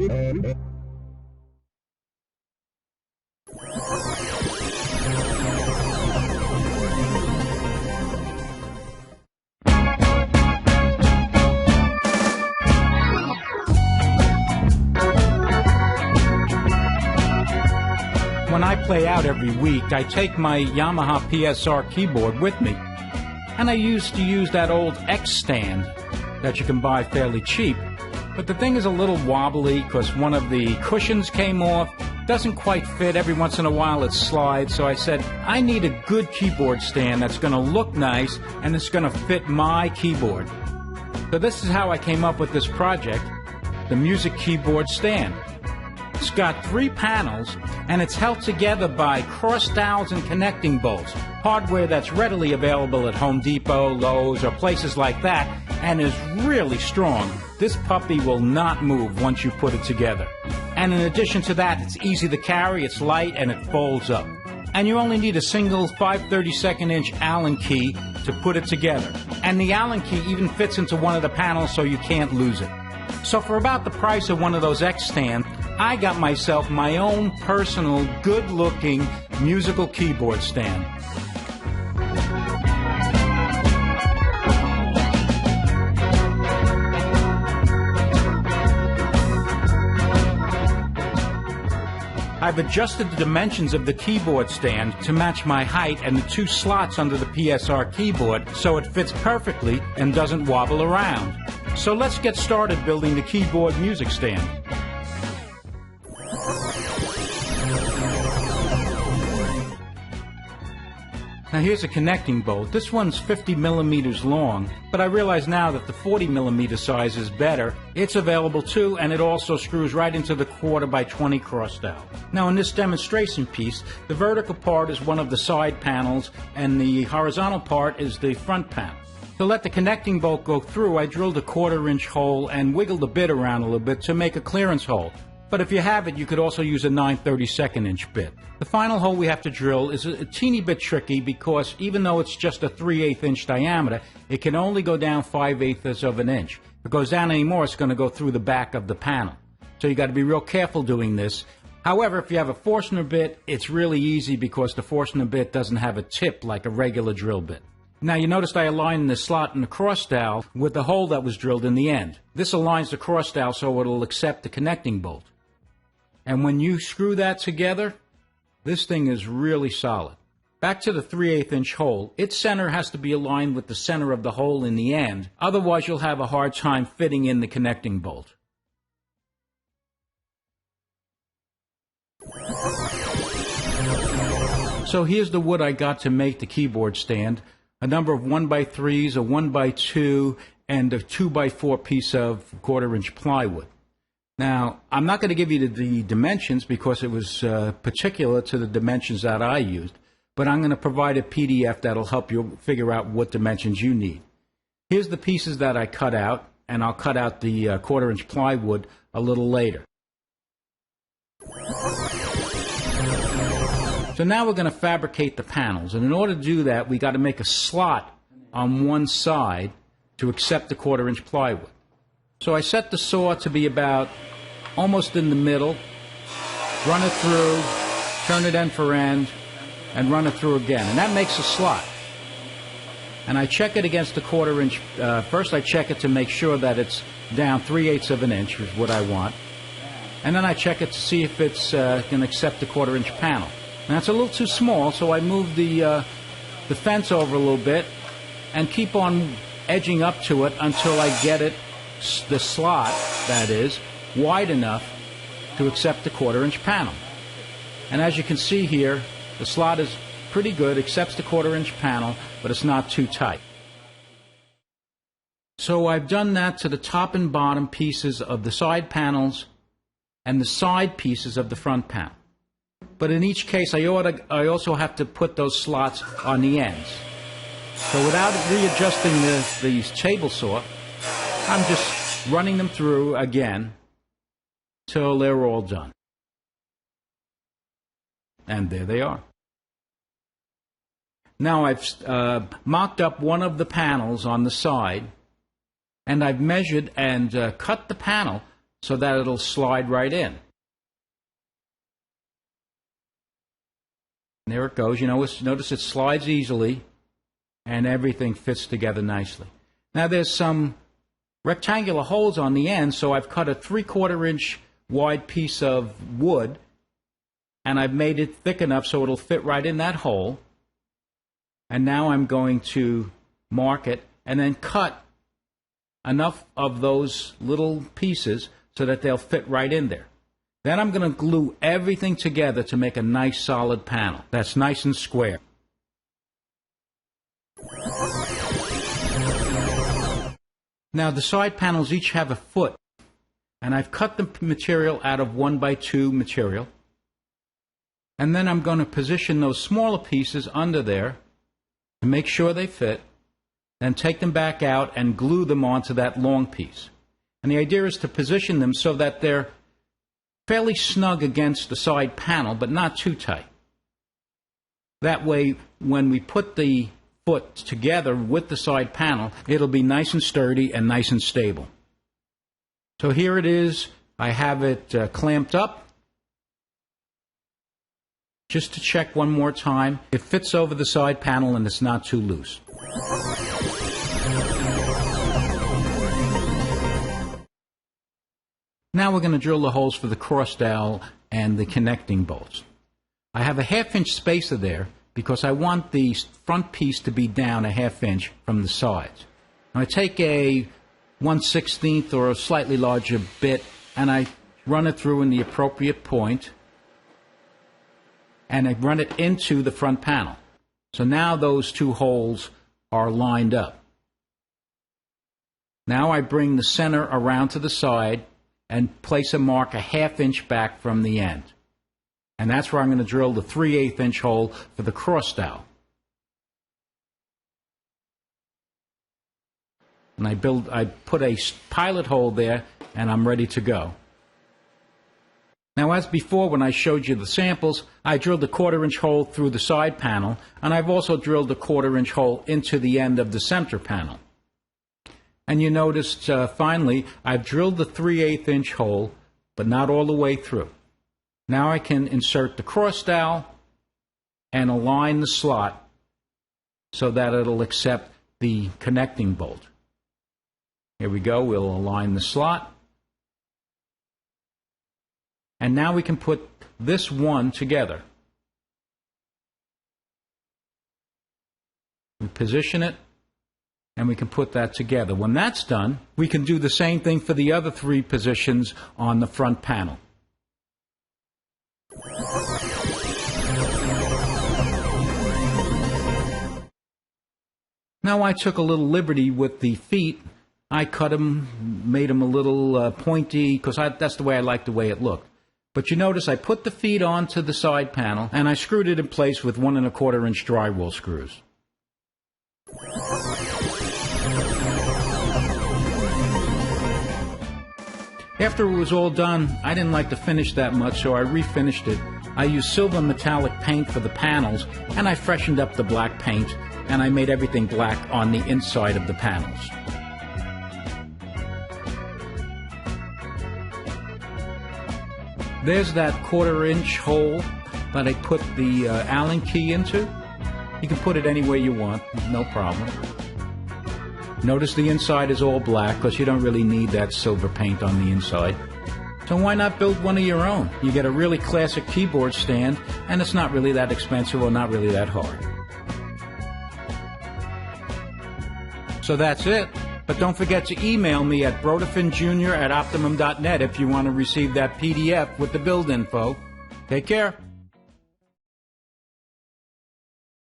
When I play out every week, I take my Yamaha PSR keyboard with me. And I used to use that old X stand that you can buy fairly cheap. But the thing is a little wobbly because one of the cushions came off. Doesn't quite fit. Every once in a while it slides. So I said, I need a good keyboard stand that's going to look nice and it's going to fit my keyboard. So this is how I came up with this project, the music keyboard stand. It's got 3 panels, and it's held together by cross dowels and connecting bolts, hardware that's readily available at Home Depot, Lowe's, or places like that, and is really strong. This puppy will not move once you put it together. And in addition to that, it's easy to carry, it's light, and it folds up. And you only need a single 5/32" Allen key to put it together. And the Allen key even fits into one of the panels so you can't lose it. So for about the price of one of those X stands, I got myself my own personal, good-looking musical keyboard stand. I've adjusted the dimensions of the keyboard stand to match my height and the 2 slots under the PSR keyboard so it fits perfectly and doesn't wobble around. So let's get started building the keyboard music stand. Now here's a connecting bolt. This one's 50 millimeters long, but I realize now that the 40 millimeter size is better. It's available too, and it also screws right into the 1/4x20 cross dowel. Now in this demonstration piece, the vertical part is one of the side panels, and the horizontal part is the front panel. To let the connecting bolt go through, I drilled a 1/4" hole and wiggled the bit around a little bit to make a clearance hole. But if you have it, you could also use a 9/32" bit. The final hole we have to drill is a teeny bit tricky because even though it's just a 3/8 inch diameter, it can only go down 5/8 of an inch. If it goes down anymore, it's going to go through the back of the panel. So you got to be real careful doing this. However, if you have a Forstner bit, it's really easy because the Forstner bit doesn't have a tip like a regular drill bit. Now you noticed I aligned the slot in the cross dowel with the hole that was drilled in the end. This aligns the cross dowel so it'll accept the connecting bolt. And when you screw that together, this thing is really solid. Back to the 3/8 inch hole, its center has to be aligned with the center of the hole in the end, otherwise you'll have a hard time fitting in the connecting bolt. So here's the wood I got to make the keyboard stand. A number of 1x3s, a 1x2, and a 2x4 piece of 1/4 inch plywood. Now, I'm not going to give you the dimensions because it was particular to the dimensions that I used, but I'm going to provide a PDF that'll help you figure out what dimensions you need. Here's the pieces that I cut out, and I'll cut out the 1/4 inch plywood a little later. So now we're going to fabricate the panels, and in order to do that, we got to make a slot on one side to accept the 1/4 inch plywood. So I set the saw to be about almost in the middle, run it through, turn it end for end, and run it through again. And that makes a slot. And I check it against the 1/4 inch. First I check it to make sure that it's down 3/8 of an inch, is what I want. And then I check it to see if it's going to accept the 1/4 inch panel. Now it's a little too small, so I move the fence over a little bit and keep on edging up to it until I get it, the slot, that is, wide enough to accept the 1/4 inch panel. And as you can see here, the slot is pretty good, accepts the 1/4 inch panel, but it's not too tight. So I've done that to the top and bottom pieces of the side panels and the side pieces of the front panel. But in each case, I also have to put those slots on the ends. So without readjusting the table saw, I'm just running them through again till they're all done. And there they are. Now I've mocked up one of the panels on the side, and I've measured and cut the panel so that it'll slide right in. And there it goes. Notice it slides easily, and everything fits together nicely. Now there's some rectangular holes on the end, so I've cut a 3/4 inch wide piece of wood, and I've made it thick enough so it'll fit right in that hole. And now I'm going to mark it and then cut enough of those little pieces so that they'll fit right in there. Then I'm going to glue everything together to make a nice solid panel that's nice and square. Now the side panels each have a foot, and I've cut the material out of 1x2 material. And then I'm going to position those smaller pieces under there to make sure they fit, then take them back out and glue them onto that long piece. And the idea is to position them so that they're fairly snug against the side panel, but not too tight. That way, when we put the foot together with the side panel, it'll be nice and sturdy and nice and stable. So here it is. I have it clamped up. Just to check one more time, it fits over the side panel and it's not too loose. Now we're going to drill the holes for the cross dowel and the connecting bolts. I have a 1/2 inch spacer there because I want the front piece to be down a 1/2 inch from the sides. Now I take a 1/16 or a slightly larger bit and I run it through in the appropriate point, and I run it into the front panel. So now those two holes are lined up. Now I bring the center around to the side and place a mark a 1/2 inch back from the end. And that's where I'm going to drill the 3/8 inch hole for the cross dowel. And I put a pilot hole there, and I'm ready to go. Now, as before, when I showed you the samples, I drilled a 1/4 inch hole through the side panel, and I've also drilled a 1/4 inch hole into the end of the center panel. And you noticed, finally, I've drilled the 3/8 inch hole, but not all the way through. Now I can insert the cross dowel and align the slot so that it'll accept the connecting bolt. Here we go. We'll align the slot. And now we can put this one together. We position it, and we can put that together. When that's done, we can do the same thing for the other 3 positions on the front panel. Now I took a little liberty with the feet. I cut them, made them a little pointy, because that's the way I like the way it looked. But you notice I put the feet onto the side panel, and I screwed it in place with 1 1/4 inch drywall screws. After it was all done, I didn't like to finish that much, so I refinished it. I used silver metallic paint for the panels, and I freshened up the black paint, and I made everything black on the inside of the panels. There's that 1/4 inch hole that I put the Allen key into. You can put it anywhere you want, no problem. Notice the inside is all black because you don't really need that silver paint on the inside. So why not build one of your own? You get a really classic keyboard stand, and it's not really that expensive or not really that hard. So that's it. But don't forget to email me at broderfinjr@optimum.net if you want to receive that PDF with the build info. Take care.